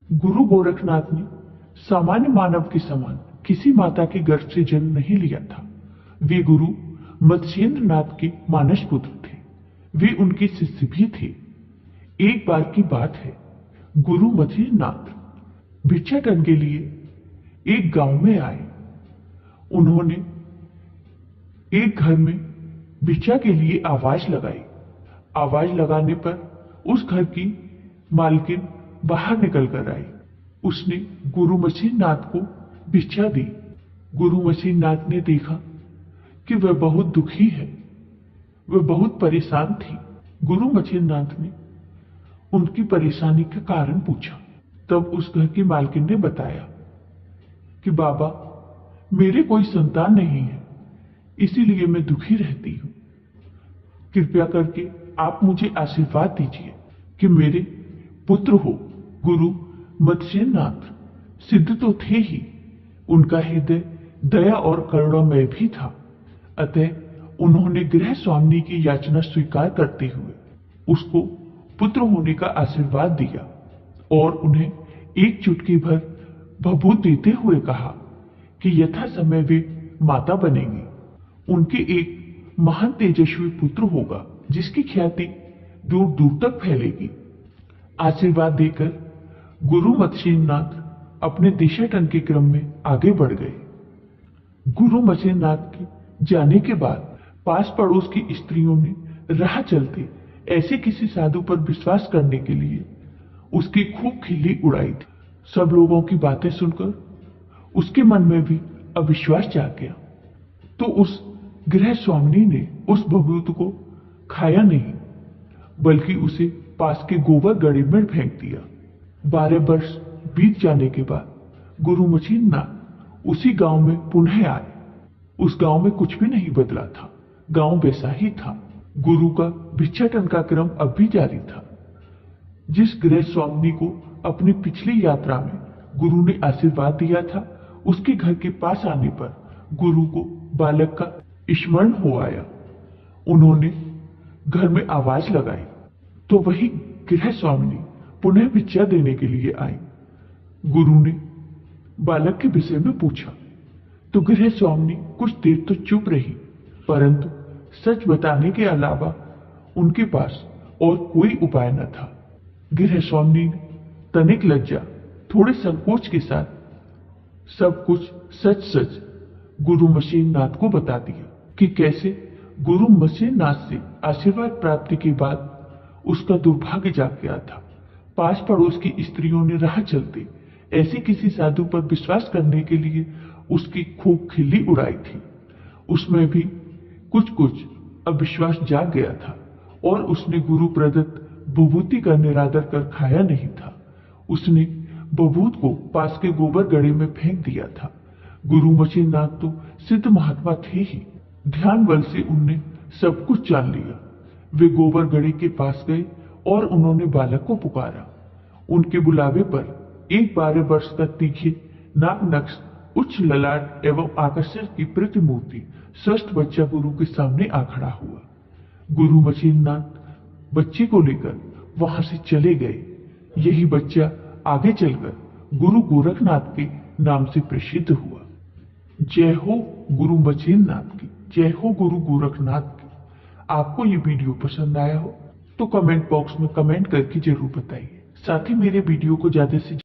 गुरु गोरखनाथ ने सामान्य मानव के समान किसी माता के गर्भ से जन्म नहीं लिया था। वे गुरु मत्स्येंद्र नाथ के मानस पुत्र थे। वे उनके शिष्य भी थे। एक बार की बात है, गुरु मत्स्येंद्र नाथ भिक्षाटन के लिए एक गांव में आए। उन्होंने एक घर में भिक्षा के लिए आवाज लगाई। आवाज लगाने पर उस घर की मालकिन बाहर निकल कर आई। उसने गुरु मत्स्येंद्र नाथ को भिक्षा दी। गुरु मत्स्येंद्र नाथ ने देखा कि वह बहुत दुखी है, वह बहुत परेशान थी। गुरु मत्स्येंद्र नाथ ने उनकी परेशानी का कारण पूछा। तब उस घर की मालकिन ने बताया कि बाबा, मेरे कोई संतान नहीं है, इसीलिए मैं दुखी रहती हूँ। कृपया करके आप मुझे आशीर्वाद दीजिए कि मेरे पुत्र हो। गुरु मत्स्येंद्र नाथ सिद्ध तो थे ही, उनका हृदय दया और करुणामय भी था। अतः उन्होंने गृह स्वामिनी की याचना स्वीकार करते हुए उसको पुत्र होने का आशीर्वाद दिया और उन्हें एक चुटकी भर भभूत देते हुए कहा कि यथा समय वे माता बनेंगी। उनके एक महान तेजस्वी पुत्र होगा, जिसकी ख्याति दूर दूर तक फैलेगी। आशीर्वाद देकर गुरु मत्स्येंद्र नाथ अपने देशाटन के क्रम में आगे बढ़ गए। गुरु मत्स्येंद्र नाथ के जाने के बाद पास पड़ोस की स्त्रियों ने राह चलते ऐसे किसी साधु पर विश्वास करने के लिए उसकी खूब खिल्ली उड़ाई थी। सब लोगों की बातें सुनकर उसके मन में भी अविश्वास जाग गया। तो उस गृह स्वामिनी ने उस भभूत को खाया नहीं, बल्कि उसे पास के गोबर गड्ढे में फेंक दिया। 12 वर्ष बीत जाने के बाद गुरु मत्स्येंद्र नाथ उसी गांव में पुनः आए। उस गांव में कुछ भी नहीं बदला था, गांव वैसा ही था। गुरु का भिक्षाटन का क्रम अब भी जारी था। जिस गृह स्वामिनी को अपनी पिछली यात्रा में गुरु ने आशीर्वाद दिया था, उसके घर के पास आने पर गुरु को बालक का स्मरण हो आया। उन्होंने घर में आवाज लगाई तो वही गृह स्वामिनी पुनः भिक्षा देने के लिए आई। गुरु ने बालक के विषय में पूछा तो गृह स्वामिनी कुछ देर तो चुप रही, परंतु सच बताने के अलावा उनके पास और कोई उपाय न था। गृह स्वामिनी ने तनिक लज्जा, थोड़े संकोच के साथ सब कुछ सच सच गुरु मत्स्येंद्र नाथ को बता दिया कि कैसे गुरु मत्स्येंद्र नाथ से आशीर्वाद प्राप्ति के बाद उसका दुर्भाग्य जाग गया था। पास पड़ोस की स्त्रियों ने राह चलते ऐसे किसी साधु पर विश्वास करने के लिए उसकी खूब खिल्ली उड़ाई थी। उसमें भी कुछ कुछ अविश्वास जाग गया था और उसने गुरु प्रदत्त विभूति का निरादर कर खाया नहीं था। उसने विभूत को पास के गोबर गड्ढे में फेंक दिया था। गुरु मत्स्येंद्र नाथ तो सिद्ध महात्मा थे ही, ध्यान बल से उनने सब कुछ जान लिया। वे गोबर गड्ढे के पास गए और उन्होंने बालक को पुकारा। उनके बुलावे पर एक 12 वर्ष का तीखे नाक नक्श, उच्च ललाट एवं आकर्षण की प्रतिमूर्ति स्वस्थ बच्चा गुरु के सामने आ खड़ा हुआ। गुरु मत्स्येंद्र नाथ बच्चे को लेकर वहां से चले गए। यही बच्चा आगे चलकर गुरु गोरखनाथ के नाम से प्रसिद्ध हुआ। जय हो गुरु मत्स्येंद्र नाथ की, जय हो गुरु गोरखनाथ की। आपको ये वीडियो पसंद आया हो तो कमेंट बॉक्स में कमेंट करके जरूर बताइए। साथ ही मेरे वीडियो को ज्यादा से